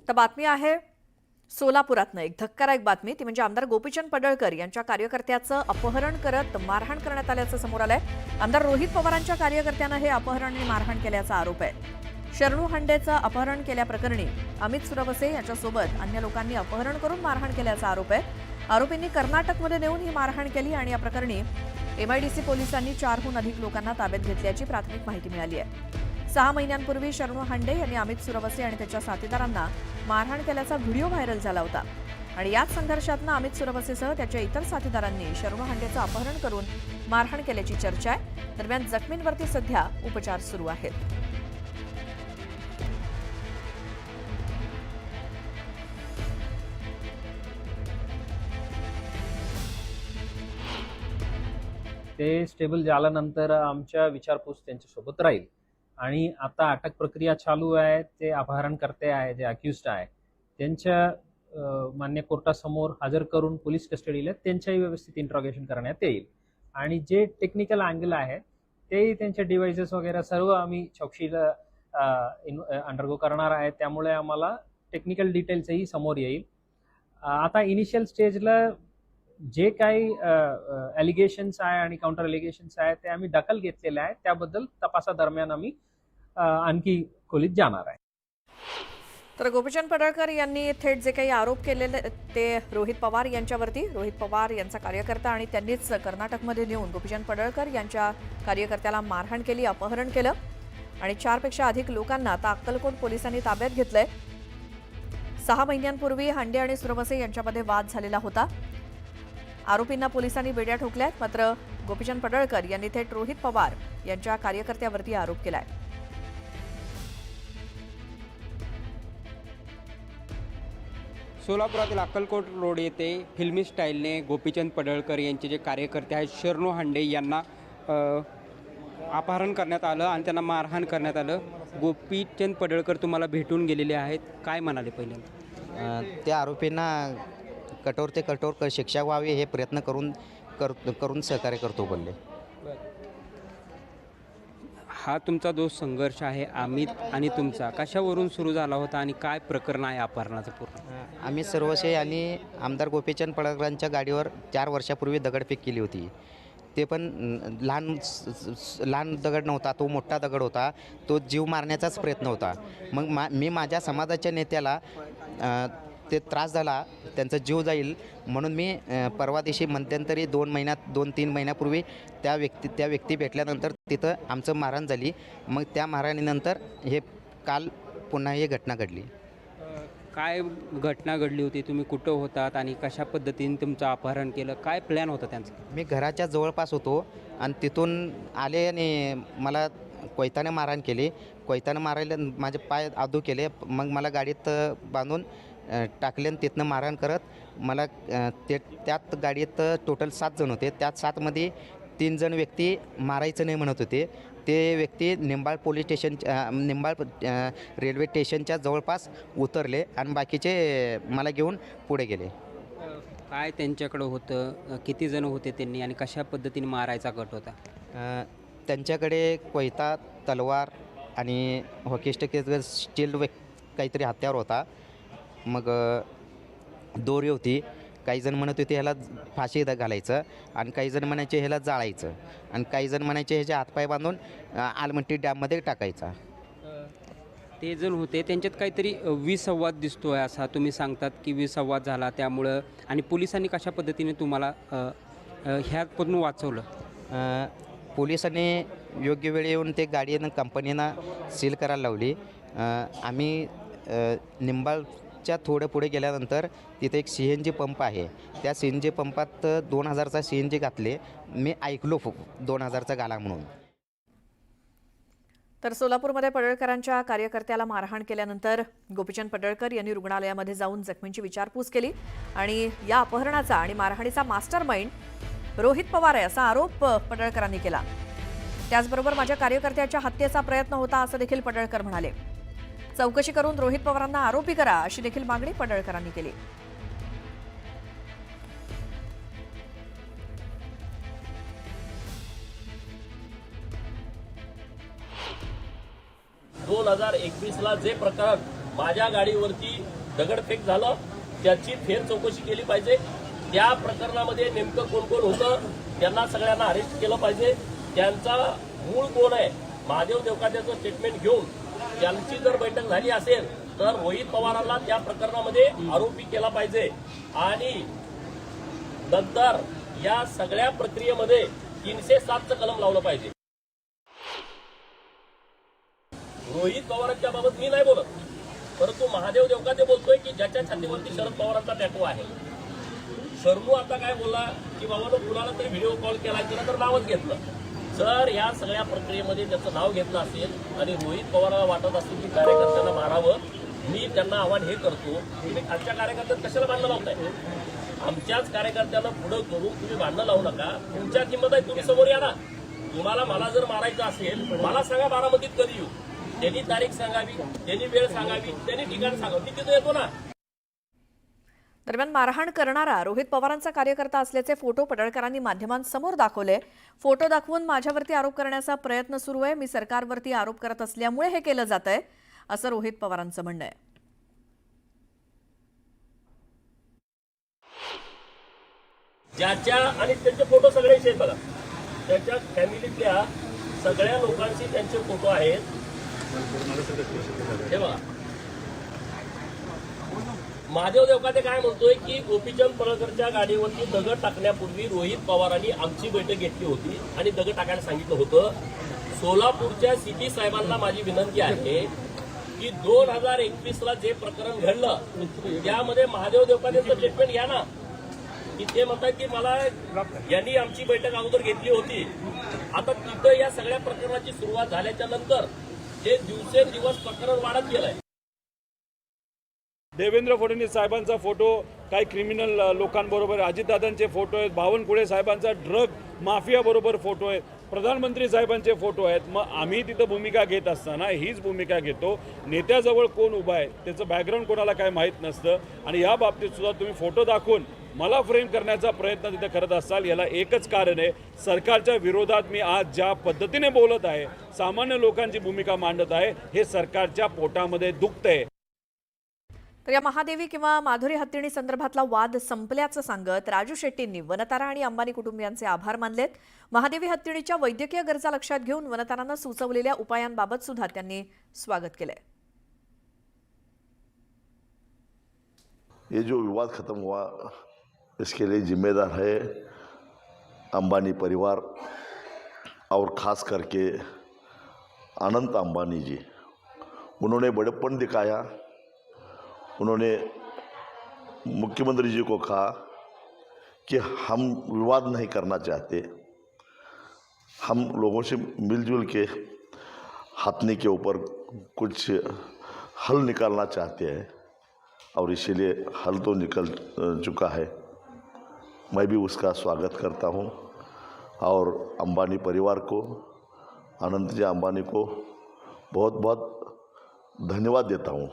तर बातमी आहे सोलापुरातनं एक धक्कादायक बातमी ती म्हणजे आमदार गोपीचंद पडळकर यांच्या कार्यकर्त्याचं अपहरण करत मारहाण करण्यात आल्याचं समोर आलंय। आमदार रोहित पवारांच्या कार्यकर्त्यांना हे अपहरण आणि मारहाण केल्याचा आरोप आहे। शरणू हंडेचं अपहरण केल्याप्रकरणी अमित सुरवसे यांच्यासोबत अन्य लोकांनी अपहरण करून मारहाण केल्याचा आरोप आहे। आरोपींनी कर्नाटकमध्ये नेऊन ही मारहाण केली आणि या प्रकरणी एमआयडीसी पोलिसांनी 4हून अधिक लोकांना ताब्यात घेतल्याची प्राथमिक माहिती मिळाली आहे। 6 महिन्यांपूर्वी शरणू हंडे यांनी अमित सुरवसे आणि त्याच्या साथीदारांना मारहाण केल्याचा व्हिडिओ व्हायरल झाला होता आणि याच संघर्षातनं अमित सुरवसेसह त्याच्या इतर साथीदारांनी शरणू हंडेचं अपहरण करून मारहाण केल्याची चर्चा आहे। दरम्यान जखमींवरती सध्या उपचार सुरू आहेत। ते स्टेबल झाल्यानंतर आमच्या विचारपूस त्यांच्यासोबत राहील आणि आता अटक प्रक्रिया चालू आहे। ते अपहरणकर्ते आहे जे अक्युज्ड आहे त्यांच्या मान्य कोर्टासमोर हजर करून पोलीस कस्टडीला त्यांच्याही व्यवस्थित इंट्रोगेशन करण्यात येईल आणि जे टेक्निकल अँगल आहे ते त्यांचे डिव्हाइसेस वगैरे सर्व आम्ही चौकशीला अंडरगो करणार आहे। त्यामुळे आम्हाला टेक्निकल डिटेल्सही समोर येईल। आता इनिशियल स्टेजला जे काही एलिगेशन्स आहे आणि काउंटर एलिगेशन्स आहे ते आम्ही दखल घेतलेले आहे। त्याबद्दल तपासादरम्यान आम्ही आणखी खोलीत जाणार आहे। तर गोपीचंद पडळकर यांनी थेट जे काही आरोप केलेले ते रोहित पवार यांच्यावरती, रोहित पवार यांचा कार्यकर्ता आणि त्यांनीच कर्नाटकमध्ये नेऊन गोपीचंद पडळकर यांच्या कार्यकर्त्याला मारहाण केली, अपहरण केलं आणि 4 पेक्षा अधिक लोकांना आता अक्कलकोट पोलिसांनी ताब्यात घेतलंय। 6 महिन्यांपूर्वी हंडे आणि सुरवसे यांच्यामध्ये वाद झालेला होता। आरोपींना पोलिसांनी बेड्या ठोकल्यात, मात्र गोपीचंद पडळकर यांनी थेट रोहित पवार यांच्या कार्यकर्त्यावरती आरोप केलाय। सोलापुरातील अक्कलकोट रोड येथे फिल्मी स्टाईलने गोपीचंद पडळकर यांचे जे कार्यकर्ते आहेत शरणू हंडे यांना अपहरण करण्यात आलं आणि त्यांना मारहाण करण्यात आलं। गोपीचंद पडळकर तुम्हाला भेटून गेलेले आहेत, काय म्हणाले पहिल्यांदा? त्या आरोपींना कठोर ते कठोर शिक्षा व्हावी हे प्रयत्न करून सहकार्य करतो बोलले। हा तुमचा जो संघर्ष आहे अमित आणि तुमचा कशावरून सुरू झाला होता आणि काय प्रकरण आहे अपहरणाचं पूर्ण? अमित सुरवसे यांनी आमदार गोपीचंद पडळकरांच्या गाडीवर 4 वर्षापूर्वी दगडफेक केली होती। ते पण लहान दगड नव्हता, तो मोठा दगड होता, तो जीव मारण्याचाच प्रयत्न होता। मग मी माझ्या समाजाच्या नेत्याला ते त्रास झाला, त्यांचा जीव जाईल म्हणून मी परवा दिवशी मध्यंतरी 2-3 महिन्यापूर्वी त्या व्यक्ती भेटल्यानंतर तिथं आमचं मारहाण झाली। मग त्या मारहाणीनंतर हे काल पुन्हा ही घटना घडली। काय घटना घडली होती? तुम्ही कुठं होतात आणि कशा पद्धतीने तुमचं अपहरण केलं? काय प्लॅन होता त्यांचा? मी घराच्या जवळपास होतो आणि तिथून आले आणि मला कोयताने मारहाण केली। कोयताने मारायला माझे पाय आदू केले, मग मला गाडीत बांधून टाकले आणि तिथनं मारहाण करत मला त्यात गाडीत टोटल 7 जण होते। त्यात 7 मध्ये 3 जण व्यक्ती मारायचं नाही म्हणत होते। ते व्यक्ती निंबाळ रेल्वे स्टेशनच्या जवळपास उतरले आणि बाकीचे मला घेऊन पुढे गेले। काय त्यांच्याकडं होतं? किती जण होते त्यांनी आणि कशा पद्धतीने मारायचा कट होता? त्यांच्याकडे कोयता, तलवार आणि हॉकी स्टिक स्टील काहीतरी हत्यार होता। मग दोरी होती। काही जण म्हणत होते ह्याला फाशी घालायचं आणि काही जण म्हणायचे ह्याला जाळायचं आणि काही जण म्हणायचे ह्याचे हातपाय बांधून आलमट्टी डॅममध्ये टाकायचा। ते जण होते त्यांच्यात काहीतरी विसंवाद दिसतोय असा तुम्ही सांगतात की विसंवाद झाला त्यामुळं, आणि पोलिसांनी कशा पद्धतीने तुम्हाला ह्यातून वाचवलं? पोलिसांनी योग्य वेळी येऊन ते गाडीनं कंपनीनं सील करायला लावली। आम्ही निंबाळच्या थोडं पुढे गेल्यानंतर तिथे एक CNG पंप आहे, त्या CNG पंपात 2000चा CNG घातले। मी ऐकलो 2000चा घाला म्हणून। तर सोलापूरमध्ये पडळकरांच्या कार्यकर्त्याला मारहाण केल्यानंतर गोपीचंद पडळकर यांनी रुग्णालयामध्ये जाऊन जखमींची विचारपूस केली आणि या अपहरणाचा आणि मारहाणीचा मास्टरमाइंड रोहित पवार आहे असा आरोप पडळकरांनी केला। त्याचबरोबर माझ्या कार्यकर्त्याच्या हत्येचा प्रयत्न होता असं देखील पडळकर म्हणाले। चौकशी करून रोहित पवारांना आरोपी करा अशी देखील मागणी पडळकरांनी केली। 2021ला जे प्रकरण माझ्या गाडीवरती दगडफेक झालं त्याची फेर चौकशी केली पाहिजे. त्या प्रकरणामध्ये नेमकं कोण कोण होतं त्यांना सगळ्यांना अरेस्ट केलं पाहिजे. त्यांचा मूळ कोण आहे महादेव देवकात्याचं स्टेटमेंट घेऊन त्यांची जर बैठक झाली असेल तर रोहित पवारांना त्या प्रकरणामध्ये आरोपी केला पाहिजे आणि नंतर या सगळ्या प्रक्रियेमध्ये 307चं कलम लावलं पाहिजे. रोहित पवारांच्या बाबत मी नाही बोलत, परंतु महादेव देवकाते बोलतोय की ज्याच्या छातीवरती शरद पवारांचा टॅटू आहे. शर्मू आता काय बोलला की बाबा कुणाला तरी व्हिडिओ कॉल केला किंवा तर नावच घेतलं. जर या सगळ्या प्रक्रियेमध्ये त्याचं नाव घेतलं असेल आणि रोहित पवारांना वाटत असेल की कार्यकर्त्यांना मारावं, मी त्यांना आव्हान हे करतो, तुम्ही खालच्या कार्यकर्त्यांना कशाला भांडणं लावताय? आमच्याच कार्यकर्त्यांना पुढं करून तुम्ही भांडणं लावू नका. तुमच्या किंमत आहे, तुम्ही समोर या ना. तुम्हाला मला जर मारायचं असेल मला सांगा बारामतीत कधी येऊ, त्यांनी तारीख सांगावी, त्यांनी वेळ सांगावी, त्यांनी ठिकाण सांगावं, मी तिथं येतो ना. दरम्यान मारहाण करणारा रोहित पवारांचा कार्यकर्ता असल्याचे फोटो पडळकरांनी माध्यमांसमोर दाखवले. फोटो दाखवून माझ्यावरती आरोप करण्याचा प्रयत्न सुरू आहे. मी सरकारवरती आरोप करत असल्यामुळे हे केलं जात आहे असं रोहित पवारांचं म्हणणं आहे. ज्याच्या आणि त्यांचे फोटो सगळ्याचे आहेत बघा, त्याच्या फॅमिलीतल्या सगळ्या लोकांचे त्यांचे फोटो आहेत. हे बघा, महादेव देवकाते काय म्हणतोय की गोपीचंद पडळकरच्या गाडीवरती दगड टाकण्यापूर्वी रोहित पवारांनी आमची बैठक घेतली होती आणि दगड टाकायला सांगितलं होतं. सोलापूरच्या सीपी साहेबांना माझी विनंती आहे की 2021ला जे प्रकरण घडलं त्यामध्ये महादेव देवकातेचं स्टेटमेंट घ्या ना. की ते म्हणतात की मला यांनी आमची बैठक अगोदर घेतली होती. आता तिथं या सगळ्या प्रकरणाची सुरुवात झाल्याच्या नंतर ते दिवसेंदिवस प्रकरण वाढत गेलंय. देवेंद्र फडणवीस साहेबांचा फोटो काही क्रिमिनल लोकांबरोबर, अजितदादांचे फोटो आहेत, बावनकुळे साहेबांचा ड्रग माफियाबरोबर फोटो आहेत, प्रधानमंत्री साहेबांचे फोटो आहेत. मग आम्ही तिथं भूमिका घेत असताना हीच भूमिका घेतो. नेत्याजवळ कोण उभा आहे त्याचं बॅकग्राऊंड कोणाला काय माहीत नसतं आणि या बाबतीत सुद्धा तुम्ही फोटो दाखवून मला फ्रेम करण्याचा प्रयत्न तिथे करत असाल. याला एकच कारण आहे, सरकारच्या विरोधात मी आज ज्या पद्धतीने बोलत आहे, सामान्य लोकांची भूमिका मांडत आहे, हे सरकारच्या पोटामध्ये दुखतंय. तर या महादेवी किंवा माधुरी हत्तीणी संदर्भातला वाद संपल्याचं सांगत राजू शेट्टींनी वनतारा आणि अंबानी कुटुंबियांचे आभार मानलेत. महादेवी हत्तीणीच्या वैद्यकीय गरजा लक्षात घेऊन वनतारांना सुचवलेल्या उपायांबाबत सुद्धा त्यांनी स्वागत केलंय. ये जो विवाद खत्म हुआ इसके लिए जिम्मेदार है अंबानी परिवार और ख़ास करके अनंत अंबानी जी. उन्होंने बड़प्पन दिखाया. उन्होंने मुख्यमंत्री जी को कहा कि हम विवाद नहीं करना चाहते, हम लोगों से मिलजुल के हथनी के ऊपर कुछ हल निकालना चाहते हैं और इसीलिए हल तो निकल चुका है. मैं भी उसका स्वागत करता हूं और अंबानी परिवार को, अनंत जी अंबानी को बहुत बहुत धन्यवाद देता हूं.